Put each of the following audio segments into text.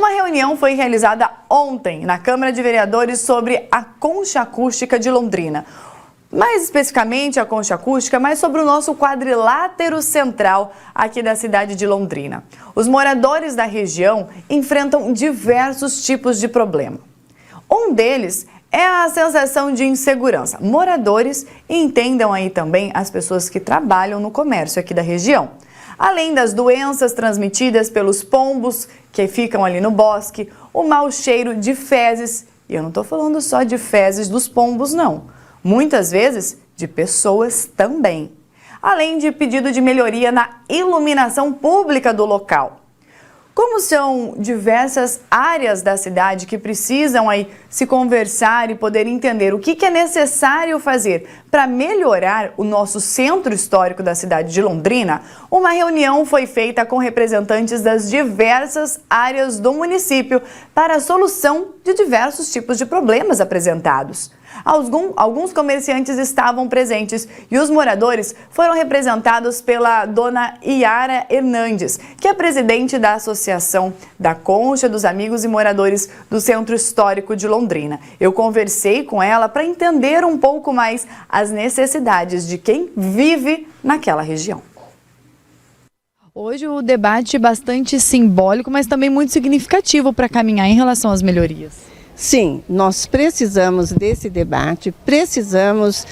Uma reunião foi realizada ontem na Câmara de Vereadores sobre a Concha Acústica de Londrina. Mais especificamente a Concha Acústica, mas sobre o nosso quadrilátero central aqui da cidade de Londrina. Os moradores da região enfrentam diversos tipos de problema. Um deles é a sensação de insegurança. Moradores entendam aí também as pessoas que trabalham no comércio aqui da região. Além das doenças transmitidas pelos pombos que ficam ali no bosque, o mau cheiro de fezes, e eu não estou falando só de fezes dos pombos não, muitas vezes de pessoas também. Além de pedido de melhoria na iluminação pública do local. Como são diversas áreas da cidade que precisam aí se conversar e poder entender o que é necessário fazer para melhorar o nosso centro histórico da cidade de Londrina, uma reunião foi feita com representantes das diversas áreas do município para a solução de diversos tipos de problemas apresentados. Alguns comerciantes estavam presentes e os moradores foram representados pela dona Iara Hernandes, que é presidente da Associação da Concha dos Amigos e Moradores do Centro Histórico de Londrina. Eu conversei com ela para entender um pouco mais as necessidades de quem vive naquela região. Hoje o debate é bastante simbólico, mas também muito significativo para caminhar em relação às melhorias. Sim, nós precisamos desse debate, precisamos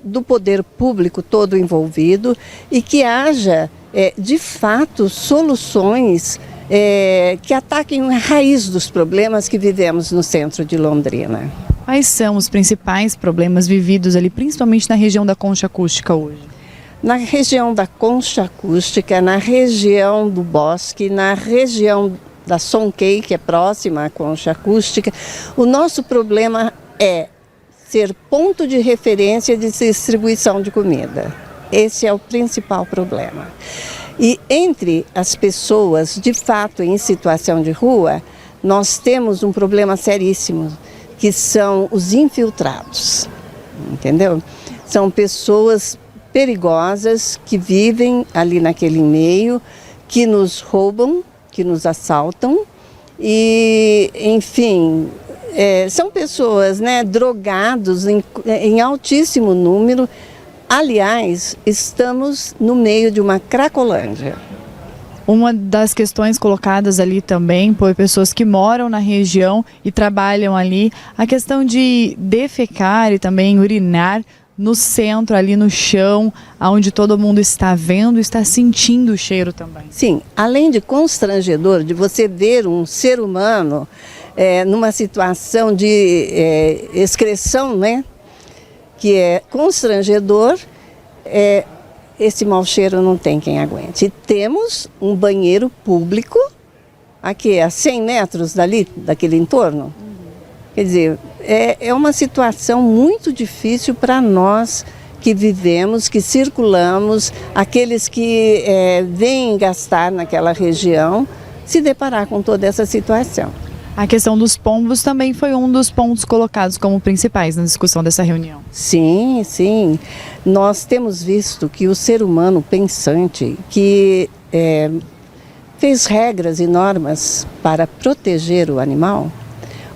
do poder público todo envolvido e que haja, de fato, soluções que ataquem a raiz dos problemas que vivemos no centro de Londrina. Quais são os principais problemas vividos ali, principalmente na região da Concha Acústica hoje? Na região da Concha Acústica, na região do Bosque, na região da Sonquei, que é próxima à Concha Acústica, o nosso problema é ser ponto de referência de distribuição de comida. Esse é o principal problema. E entre as pessoas, de fato, em situação de rua, nós temos um problema seríssimo, que são os infiltrados, entendeu? São pessoas perigosas que vivem ali naquele meio, que nos roubam, que nos assaltam e, enfim, são pessoas, né, drogados em altíssimo número. Aliás, estamos no meio de uma cracolândia. Uma das questões colocadas ali também por pessoas que moram na região e trabalham ali, a questão de defecar e também urinar no centro, ali no chão, onde todo mundo está vendo, está sentindo o cheiro também. Sim, além de constrangedor, de você ver um ser humano numa situação de excreção, né, que é constrangedor, esse mau cheiro não tem quem aguente. E temos um banheiro público, aqui a 100 metros daquele entorno. Quer dizer, é uma situação muito difícil para nós que vivemos, que circulamos, aqueles que vêm gastar naquela região, se deparar com toda essa situação. A questão dos pombos também foi um dos pontos colocados como principais na discussão dessa reunião. Sim, sim. Nós temos visto que o ser humano pensante, que fez regras e normas para proteger o animal,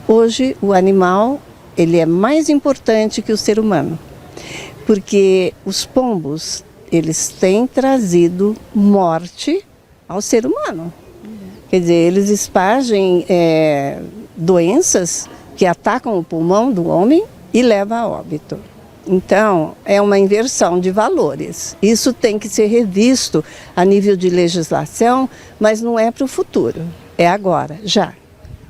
hoje o animal ele é mais importante que o ser humano, porque os pombos eles têm trazido morte ao ser humano. Quer dizer, eles espargem doenças que atacam o pulmão do homem e levam a óbito. Então, é uma inversão de valores. Isso tem que ser revisto a nível de legislação, mas não é para o futuro, é agora, já.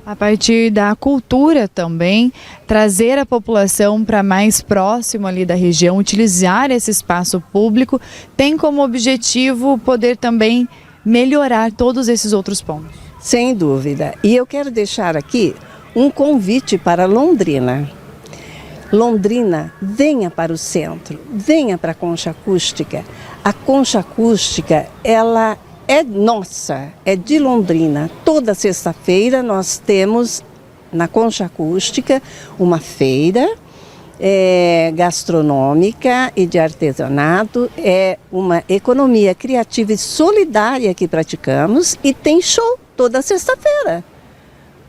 A partir da cultura também, trazer a população para mais próximo ali da região, utilizar esse espaço público, tem como objetivo poder também melhorar todos esses outros pontos. Sem dúvida. E eu quero deixar aqui um convite para Londrina. Londrina, venha para o centro, venha para a Concha Acústica. A Concha Acústica, ela é nossa, é de Londrina. Toda sexta-feira nós temos na Concha Acústica uma feira gastronômica e de artesanato, é uma economia criativa e solidária que praticamos e tem show toda sexta-feira.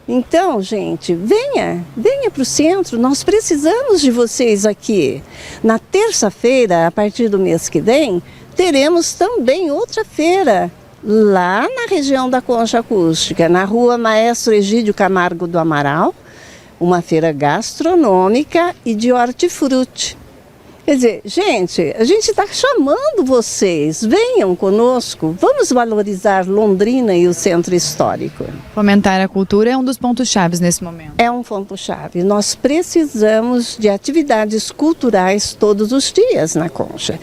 Então, gente, venha para o centro, nós precisamos de vocês aqui. Na terça-feira, a partir do mês que vem, teremos também outra feira, lá na região da Concha Acústica, na rua Maestro Egídio Camargo do Amaral, uma feira gastronômica e de hortifruti. Quer dizer, gente, a gente está chamando vocês, venham conosco, vamos valorizar Londrina e o centro histórico. Fomentar a cultura é um dos pontos-chave nesse momento. É um ponto-chave. Nós precisamos de atividades culturais todos os dias na Concha,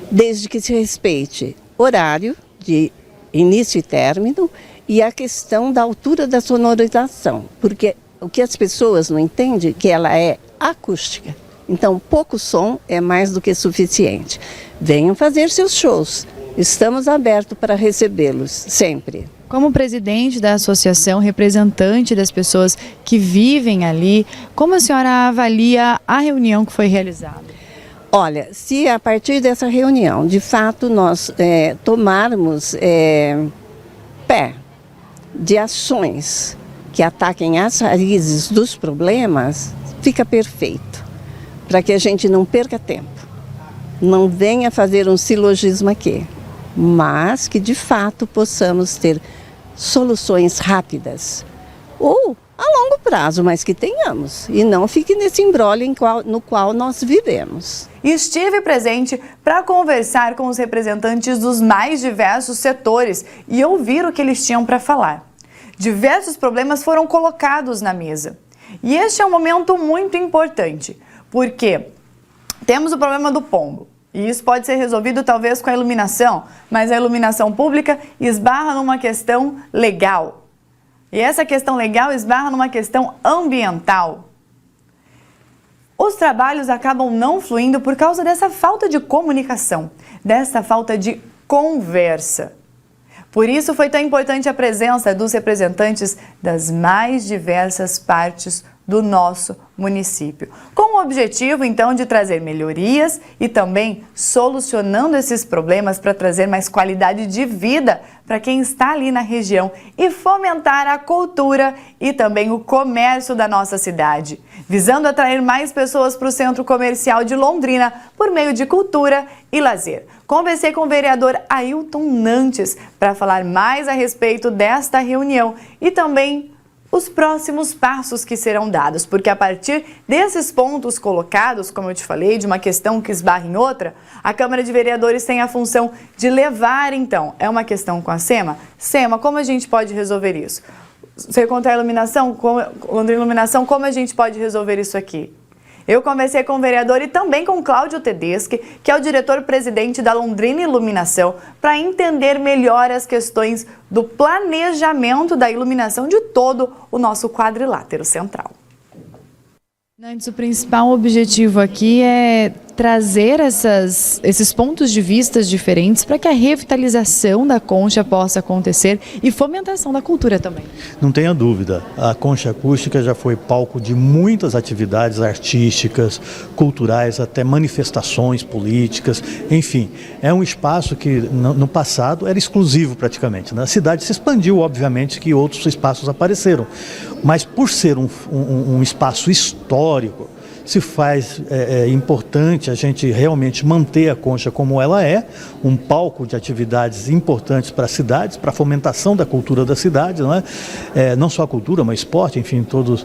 desde que se respeite horário de início e término e a questão da altura da sonorização, porque o que as pessoas não entendem é que ela é acústica. Então, pouco som é mais do que suficiente. Venham fazer seus shows. Estamos abertos para recebê-los, sempre. Como presidente da associação, representante das pessoas que vivem ali, como a senhora avalia a reunião que foi realizada? Olha, se a partir dessa reunião, de fato, nós tomarmos pé de ações que ataquem as raízes dos problemas, fica perfeito. Para que a gente não perca tempo, não venha fazer um silogismo aqui, mas que de fato possamos ter soluções rápidas ou a longo prazo, mas que tenhamos e não fique nesse imbróglio no qual nós vivemos. Estive presente para conversar com os representantes dos mais diversos setores e ouvir o que eles tinham para falar. Diversos problemas foram colocados na mesa e este é um momento muito importante. Porque temos o problema do pombo, e isso pode ser resolvido talvez com a iluminação, mas a iluminação pública esbarra numa questão legal. E essa questão legal esbarra numa questão ambiental. Os trabalhos acabam não fluindo por causa dessa falta de comunicação, dessa falta de conversa. Por isso foi tão importante a presença dos representantes das mais diversas partes do nosso município, com o objetivo então de trazer melhorias e também solucionando esses problemas para trazer mais qualidade de vida para quem está ali na região e fomentar a cultura e também o comércio da nossa cidade, visando atrair mais pessoas para o centro comercial de Londrina por meio de cultura e lazer. Conversei com o vereador Ailton Nantes para falar mais a respeito desta reunião e também os próximos passos que serão dados, porque a partir desses pontos colocados, como eu te falei, de uma questão que esbarra em outra, a Câmara de Vereadores tem a função de levar, então, é uma questão com a SEMA. SEMA, como a gente pode resolver isso? Você contra a iluminação, como a gente pode resolver isso aqui? Eu conversei com o vereador e também com Cláudio Tedeschi, que é o diretor-presidente da Londrina Iluminação, para entender melhor as questões do planejamento da iluminação de todo o nosso quadrilátero central. Nantes, o principal objetivo aqui é trazer esses pontos de vista diferentes para que a revitalização da Concha possa acontecer e fomentação da cultura também. Não tenha dúvida, a Concha Acústica já foi palco de muitas atividades artísticas, culturais, até manifestações políticas, enfim, é um espaço que no passado era exclusivo praticamente. A cidade se expandiu, obviamente que outros espaços apareceram, mas por ser um espaço histórico, se faz importante a gente realmente manter a Concha como ela é, um palco de atividades importantes para as cidades, para a fomentação da cultura da cidade, não é? Não só a cultura, mas esporte, enfim, todas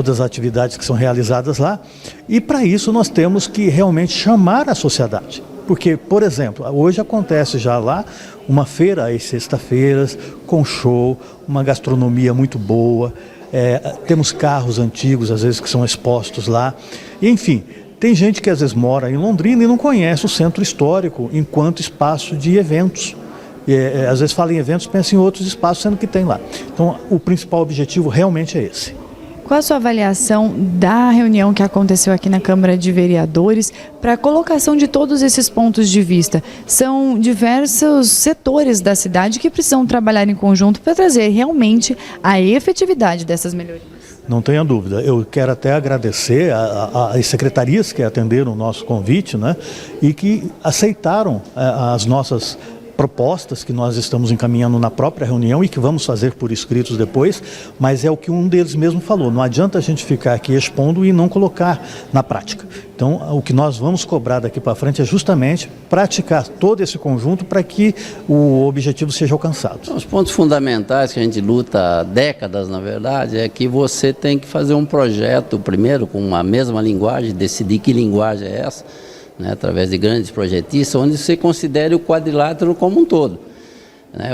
as atividades que são realizadas lá. E para isso nós temos que realmente chamar a sociedade. Porque, por exemplo, hoje acontece já lá uma feira às sextas-feiras, com show, uma gastronomia muito boa. Temos carros antigos, às vezes, que são expostos lá. E, enfim, tem gente que às vezes mora em Londrina e não conhece o centro histórico enquanto espaço de eventos. Às vezes fala em eventos, pensa em outros espaços, sendo que tem lá. Então, o principal objetivo realmente é esse. Qual a sua avaliação da reunião que aconteceu aqui na Câmara de Vereadores para a colocação de todos esses pontos de vista? São diversos setores da cidade que precisam trabalhar em conjunto para trazer realmente a efetividade dessas melhorias. Não tenha dúvida. Eu quero até agradecer às secretarias que atenderam o nosso convite, né, e que aceitaram as nossas propostas que nós estamos encaminhando na própria reunião e que vamos fazer por escritos depois, mas é o que um deles mesmo falou, não adianta a gente ficar aqui expondo e não colocar na prática. Então, o que nós vamos cobrar daqui para frente é justamente praticar todo esse conjunto para que o objetivo seja alcançado. Os pontos fundamentais que a gente luta há décadas, na verdade, é que você tem que fazer um projeto, primeiro, com a mesma linguagem, decidir que linguagem é essa, né, através de grandes projetistas, onde você considere o quadrilátero como um todo.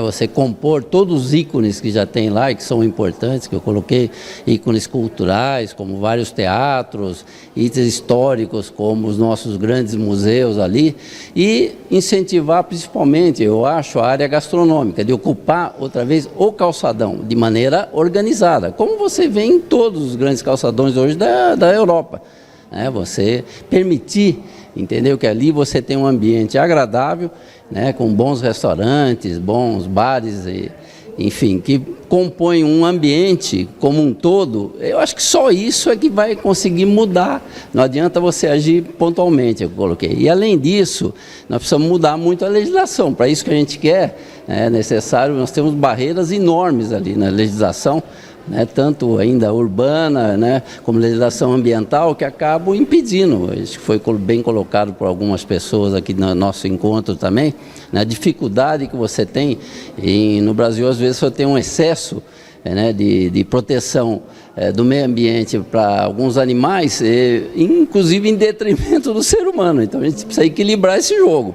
Você compor todos os ícones que já tem lá e que são importantes, que eu coloquei, ícones culturais, como vários teatros, itens históricos, como os nossos grandes museus ali, e incentivar principalmente, eu acho, a área gastronômica, de ocupar outra vez o calçadão, de maneira organizada, como você vê em todos os grandes calçadões hoje da Europa. Você permitir, entendeu, que ali você tem um ambiente agradável, com bons restaurantes, bons bares, enfim, que compõem um ambiente como um todo. Eu acho que só isso é que vai conseguir mudar. Não adianta você agir pontualmente, eu coloquei. E além disso, nós precisamos mudar muito a legislação. Para isso que a gente quer, é necessário, nós temos barreiras enormes ali na legislação, tanto ainda urbana, como legislação ambiental, que acabam impedindo. Isso foi bem colocado por algumas pessoas aqui no nosso encontro também, a dificuldade que você tem, e no Brasil às vezes você tem um excesso de proteção do meio ambiente para alguns animais, inclusive em detrimento do ser humano. Então a gente precisa equilibrar esse jogo,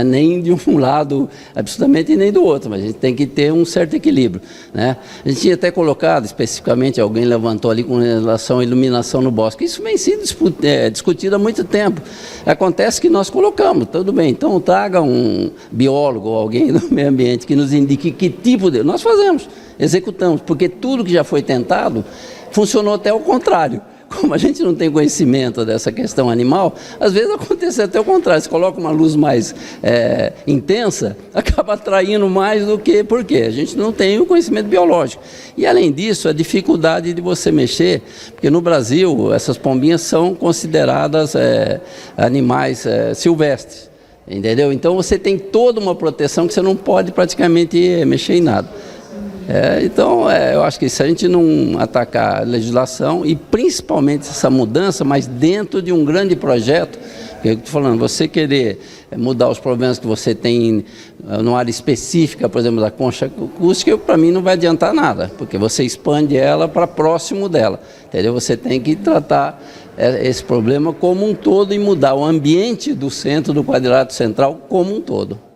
nem de um lado absolutamente nem do outro, mas a gente tem que ter um certo equilíbrio. A gente tinha até colocado especificamente, alguém levantou ali com relação à iluminação no bosque, isso vem sendo discutido há muito tempo. Acontece que nós colocamos, tudo bem, então traga um biólogo ou alguém do meio ambiente que nos indique que tipo de... Nós fazemos, executamos, porque tudo que já foi tentado funcionou até o contrário. Como a gente não tem conhecimento dessa questão animal, às vezes acontece até o contrário. Você coloca uma luz mais intensa, acaba atraindo mais do que... Por quê? A gente não tem o conhecimento biológico. E além disso, a dificuldade de você mexer, porque no Brasil essas pombinhas são consideradas animais silvestres, entendeu? Então você tem toda uma proteção que você não pode praticamente mexer em nada. Então, eu acho que se a gente não atacar a legislação e principalmente essa mudança, mas dentro de um grande projeto, que eu estou falando, você querer mudar os problemas que você tem numa área específica, por exemplo, da concha acústica, para mim não vai adiantar nada, porque você expande ela para próximo dela, entendeu? Você tem que tratar esse problema como um todo e mudar o ambiente do centro do quadrilátero central como um todo.